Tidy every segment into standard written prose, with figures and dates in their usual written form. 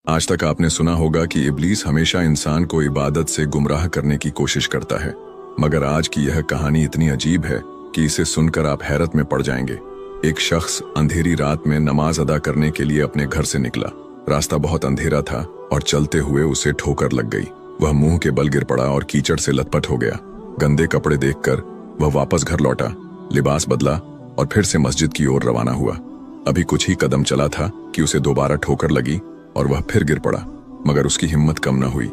आज तक आपने सुना होगा कि इब्लीस हमेशा इंसान को इबादत से गुमराह करने की कोशिश करता है, मगर आज की यह कहानी इतनी अजीब है कि इसे सुनकर आप हैरत में पड़ जाएंगे। एक शख्स अंधेरी रात में नमाज अदा करने के लिए अपने घर से निकला। रास्ता बहुत अंधेरा था और चलते हुए उसे ठोकर लग गई। वह मुंह के बल गिर पड़ा और कीचड़ से लथपथ हो गया। गंदे कपड़े देखकर वह वापस घर लौटा, लिबास बदला और फिर से मस्जिद की ओर रवाना हुआ। अभी कुछ ही कदम चला था कि उसे दोबारा ठोकर लगी और वह फिर गिर पड़ा, मगर उसकी हिम्मत कम न हुई।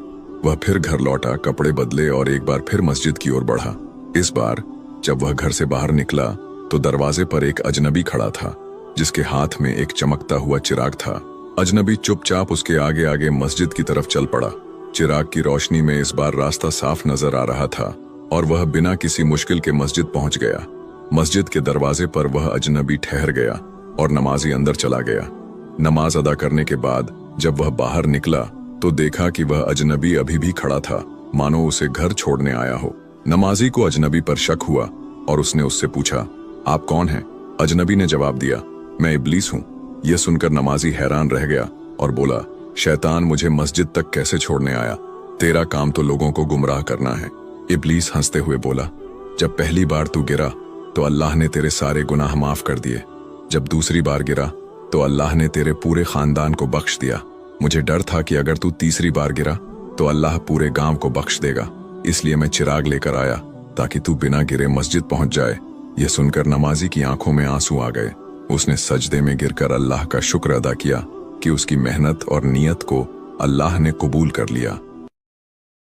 वह फिर घर लौटा, कपड़े बदले और एक बार फिर मस्जिद की ओर बढ़ा। इस बार जब वह घर से बाहर निकला तो दरवाजे पर एक अजनबी खड़ा था, जिसके हाथ में एक चमकता हुआ चिराग था। अजनबी चुपचाप उसके आगे आगे मस्जिद की तरफ चल पड़ा। चिराग की रोशनी में इस बार रास्ता साफ नजर आ रहा था और वह बिना किसी मुश्किल के मस्जिद पहुंच गया। मस्जिद के दरवाजे पर वह अजनबी ठहर गया और नमाजी अंदर चला गया। नमाज अदा करने के बाद जब वह बाहर निकला तो देखा कि वह अजनबी अभी भी खड़ा था, मानो उसे घर छोड़ने आया हो। नमाजी को अजनबी पर शक हुआ और उसने उससे पूछा, आप कौन हैं? अजनबी ने जवाब दिया, मैं इब्लीस हूं। यह सुनकर नमाजी हैरान रह गया और बोला, शैतान मुझे मस्जिद तक कैसे छोड़ने आया? तेरा काम तो लोगों को गुमराह करना है। इब्लीस हंसते हुए बोला, जब पहली बार तू गिरा तो अल्लाह ने तेरे सारे गुनाह माफ कर दिए। जब दूसरी बार गिरा तो अल्लाह ने तेरे पूरे खानदान को बख्श दिया। मुझे डर था कि अगर तू तीसरी बार गिरा तो अल्लाह पूरे गांव को बख्श देगा, इसलिए मैं चिराग लेकर आया ताकि तू बिना गिरे मस्जिद पहुंच जाए। यह सुनकर नमाजी की आंखों में आंसू आ गए। उसने सजदे में गिरकर अल्लाह का शुक्र अदा किया कि उसकी मेहनत और नियत को अल्लाह ने कबूल कर लिया।